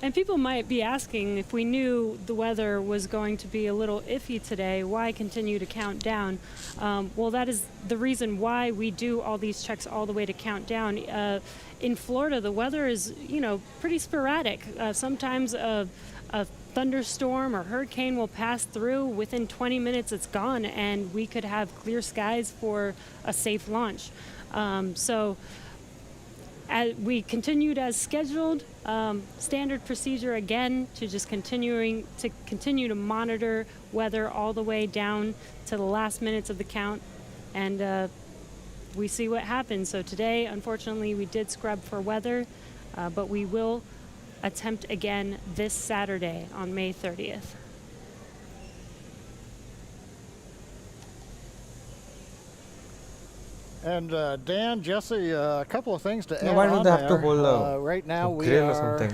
And people might be asking, if we knew the weather was going to be a little iffy today, why continue to count down? Well, that is the reason why we do all these checks all the way to countdown. In Florida, the weather is, pretty sporadic. Sometimes a thunderstorm or hurricane will pass through. Within 20 minutes, it's gone, and we could have clear skies for a safe launch. So we continued as scheduled. Standard procedure again to just continue to monitor weather all the way down to the last minutes of the count, and we see what happens. So today, unfortunately, we did scrub for weather, but we will attempt again this Saturday on May 30th. And Dan, Jesse, a couple of things to add why on don't they have there. To hold right now we are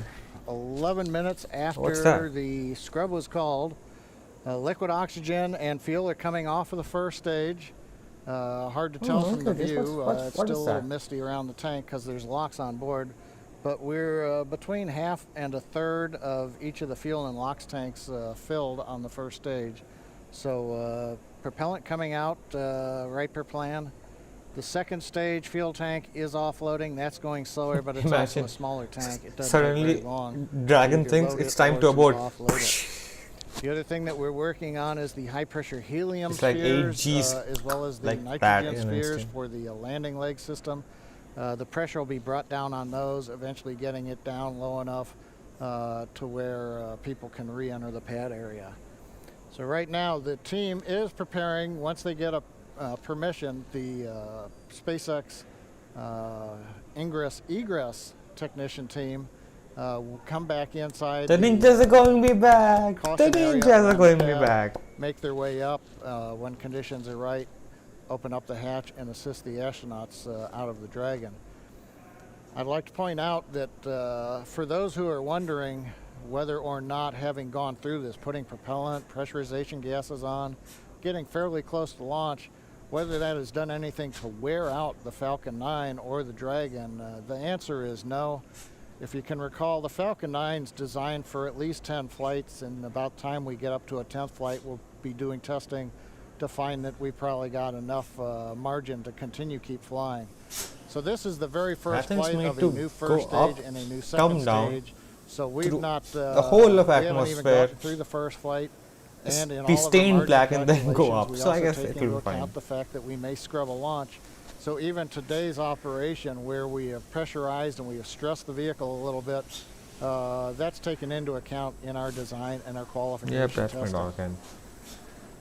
11 minutes after the scrub was called. Liquid oxygen and fuel are coming off of the first stage. Hard to tell from the view. It's still a little misty around the tank because there's locks on board. But we're between half and a third of each of the fuel and LOX tanks filled on the first stage. So propellant coming out right per plan. The second stage fuel tank is offloading. That's going slower, but it's also a smaller tank. It doesn't take very long. Dragon thinks it's time to abort. The other thing that we're working on is the high-pressure helium it's spheres, like as well as the nitrogen spheres for the landing leg system. The pressure will be brought down on those, eventually getting it down low enough to where people can re-enter the pad area. So right now, the team is preparing, once they get a permission, the SpaceX ingress-egress technician team will come back inside. The ninjas are going to be back. The ninjas are going to be back. Make their way up when conditions are right, open up the hatch and assist the astronauts out of the Dragon. I'd like to point out that for those who are wondering whether or not, having gone through this, putting propellant, pressurization gases on, getting fairly close to launch, whether that has done anything to wear out the Falcon 9 or the Dragon, the answer is no. If you can recall, the Falcon 9 is designed for at least 10 flights, and about time we get up to a 10th flight, we'll be doing testing to find that we probably got enough margin to keep flying. So this is the very first flight of a new first stage and a new second stage. So we've not the whole of atmosphere. We haven't even gotten through the first flight. And in be all stained of black and then go up. So I guess it will be fine. The fact that we may scrub a launch. So even today's operation, where we have pressurized and we have stressed the vehicle a little bit, that's taken into account in our design and our qualification testing. Again.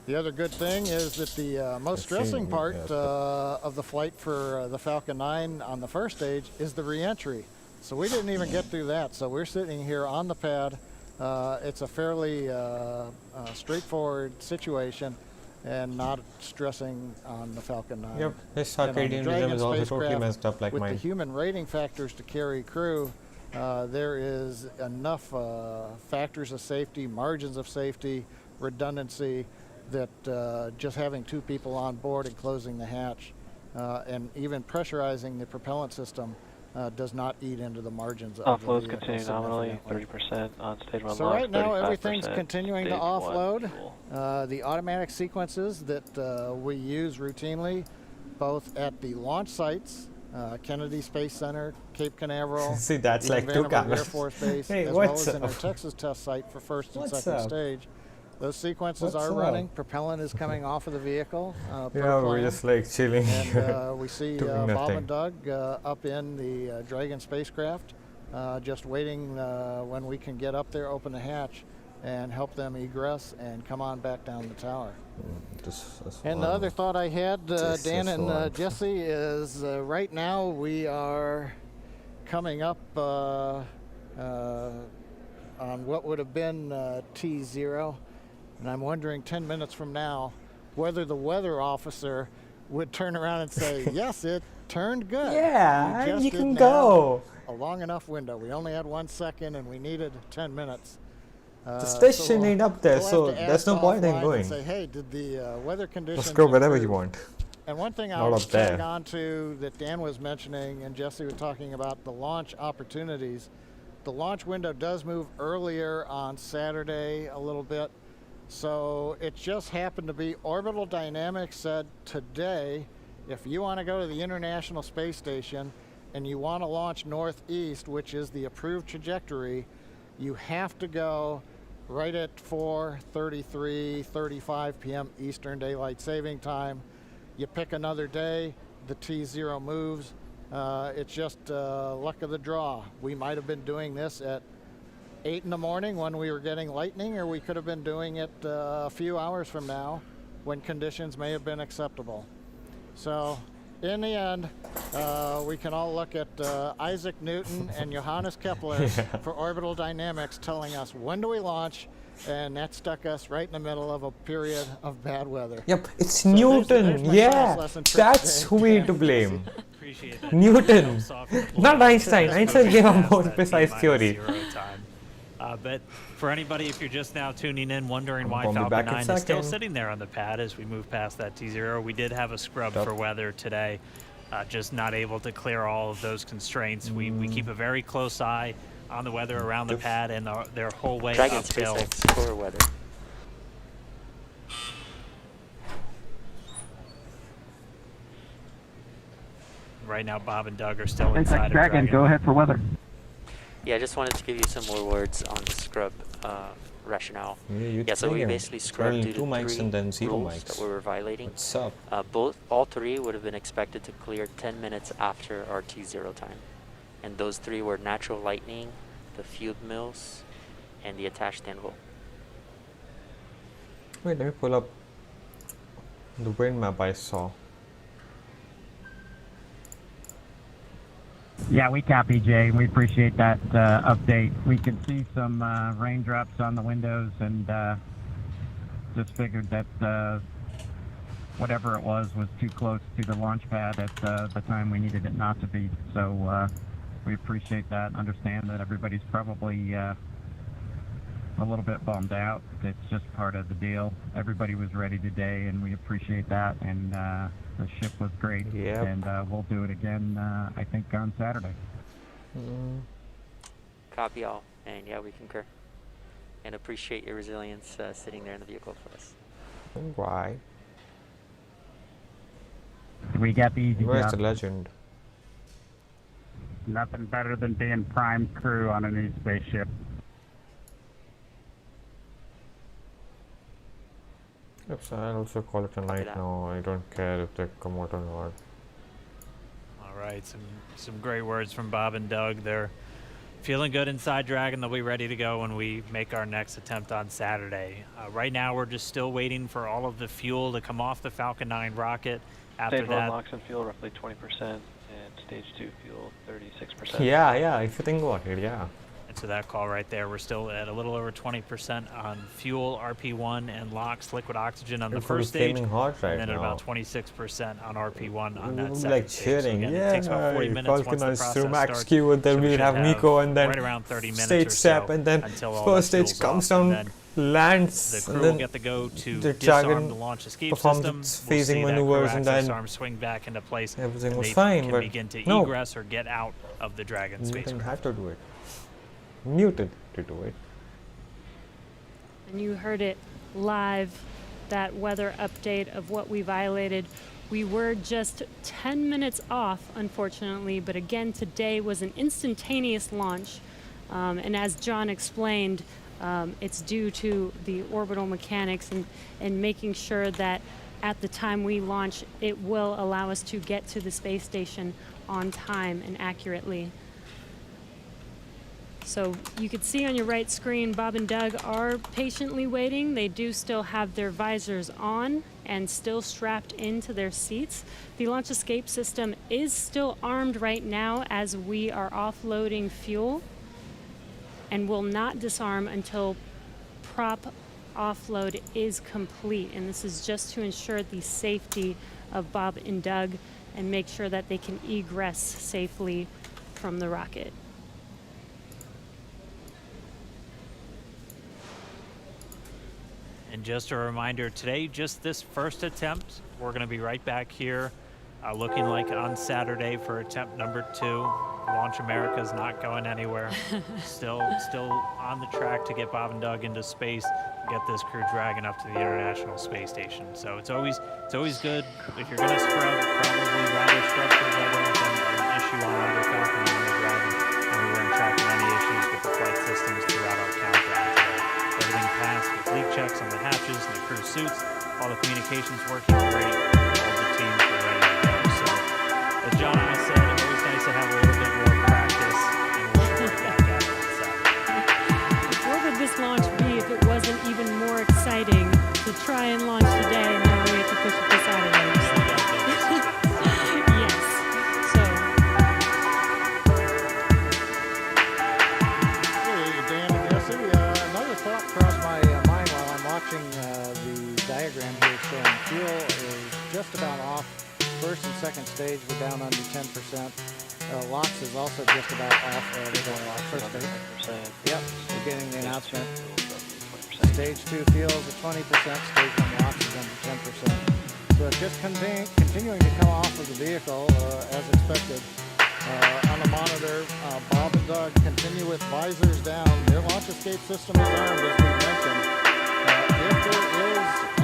The other good thing is that the most stressing part of the flight for the Falcon 9 on the first stage is the re-entry. So we didn't even get through that. So we're sitting here on the pad. It's a fairly straightforward situation and not stressing on the Falcon 9. Yep, this circadian rhythm is also totally messed up like with mine. With the human rating factors to carry crew, there is enough factors of safety, margins of safety, redundancy, that just having 2 people on board and closing the hatch and even pressurizing the propellant system does not eat into the margins of the vehicle. Offloads continue nominally 30% on stage 1 so launch. Right now everything's continuing to offload. The automatic sequences that we use routinely, both at the launch sites, Kennedy Space Center, Cape Canaveral, see, that's like 2 cameras. Air Force Base, hey, as well as in our Texas test site for first and second stage, Those sequences are running. Propellant is coming off of the vehicle. Yeah, we're just like chilling. And we see Bob and Doug up in the Dragon spacecraft, just waiting when we can get up there, open the hatch, and help them egress and come on back down the tower. And the other thought I had, Dan and Jesse, is right now we are coming up on what would have been T0. And I'm wondering 10 minutes from now whether the weather officer would turn around and say, yes, it turned good. Yeah, you can go. A long enough window. We only had 1 second and we needed 10 minutes. The station ain't up there, so there's no point in going. Say, hey, did the weather conditions Just go wherever you want. And one thing I'll tag on to that Dan was mentioning and Jesse was talking about, the launch opportunities. The launch window does move earlier on Saturday a little bit. So it just happened to be Orbital Dynamics said today, if you want to go to the International Space Station and you want to launch northeast, which is the approved trajectory, you have to go right at 4:35 p.m. Eastern Daylight Saving Time. You pick another day, the T0 moves. It's just luck of the draw. We might have been doing this at 8 in the morning when we were getting lightning, or we could have been doing it a few hours from now when conditions may have been acceptable. So in the end, we can all look at Isaac Newton and Johannes Kepler for orbital dynamics telling us when do we launch, and that stuck us right in the middle of a period of bad weather. Yep, it's so Newton. That's who we to blame. Newton, not Einstein. Einstein gave a more precise theory. But for anybody, if you're just now tuning in, wondering why Falcon 9 is still sitting there on the pad as we move past that T0, we did have a scrub for weather today, just not able to clear all of those constraints. We keep a very close eye on the weather around the pad and their whole way uphill. SpaceX for weather. Right now, Bob and Doug are still inside of Dragon. Go ahead for weather. Yeah, I just wanted to give you some more words on the scrub rationale. So we basically scrubbed due to 3 rules that we were violating. All 3 would have been expected to clear 10 minutes after our T0 time. And those 3 were natural lightning, the fuel mills, and the attached anvil. Wait, let me pull up the wind map I saw. Yeah, we copy, Jay. We appreciate that update. We can see some raindrops on the windows, and just figured that whatever it was too close to the launch pad at the time we needed it not to be. So we appreciate that and understand that everybody's probably a little bit bummed out. It's just part of the deal. Everybody was ready today, and we appreciate that. And the ship was great, and we'll do it again, I think, on Saturday. Copy all, and yeah, we concur. And appreciate your resilience sitting there in the vehicle for us. Why? We got the easy Where's job. the legend? Nothing better than being prime crew on a new spaceship. Yep, so I'll also call it a night now. I don't care if they come out or not. All right, some great words from Bob and Doug. They're feeling good inside Dragon. They'll be ready to go when we make our next attempt on Saturday. Right now, we're just still waiting for all of the fuel to come off the Falcon 9 rocket. After Stage 1 that, LOX and fuel roughly 20%, and Stage 2 fuel 36%. Yeah, if you think about it, yeah. And so that call right there, we're still at a little over 20% on fuel, RP1, and LOX, liquid oxygen on the first stage, hot right and then at now. about 26% on RP1 on that second like stage. cheering, So again, it takes about 40 minutes Falcon once the is process through max starts. Q, and then So we we'll should have Nico, and then right around 30 minutes stage or step, so and then until all first that stage fuel's comes off, and down, then lands, the and crew then will get to go to the disarm Dragon the launch escape performed system. its We'll phasing see that maneuvers, crew and access then arm swing back into place. everything and was they fine, can but begin to no. egress or get out of the Dragon Newton spacecraft. had to do it. Muted to do it. And you heard it live, that weather update of what we violated. We were just 10 minutes off, unfortunately, but again, today was an instantaneous launch. And as John explained, It's due to the orbital mechanics and making sure that at the time we launch, it will allow us to get to the space station on time and accurately. So you can see on your right screen, Bob and Doug are patiently waiting. They do still have their visors on and still strapped into their seats. The launch escape system is still armed right now as we are offloading fuel and will not disarm until prop offload is complete. And this is just to ensure the safety of Bob and Doug and make sure that they can egress safely from the rocket. And just a reminder, today, just this first attempt, we're going to be right back here looking like on Saturday for attempt number 2. Launch America's not going anywhere. Still on the track to get Bob and Doug into space, get this Crew Dragon up to the International Space Station. So it's always good if you're going to scrub, probably rather scrub for weather than an issue on either Falcon or the Dragon. And we weren't tracking any issues with the flight systems throughout our countdown today. Everything passed with leak checks on the hatches and the crew suits. All the communications working great. All the teams were ready to go. So, as John and I said, it's always nice to have a little bit more practice, and we'll be right back at it on Saturday. What would this launch be if it wasn't even more exciting to try and launch today and now we have to push it to Saturday? Yes. So. Hey, Dan and Jesse. Another thought crossed my mind while I'm watching the diagram here showing fuel is just about off. First and second stage, we're down under 10%. LOX is also just about off. They're going off first stage. Yep, we're getting the announcement. Stage 2 fuels at 20%. Stage 1 LOX is under 10%. So it's just continuing to come off of the vehicle as expected. On the monitor, Bob and Doug continue with visors down. Their launch escape system is armed, as we mentioned. If there is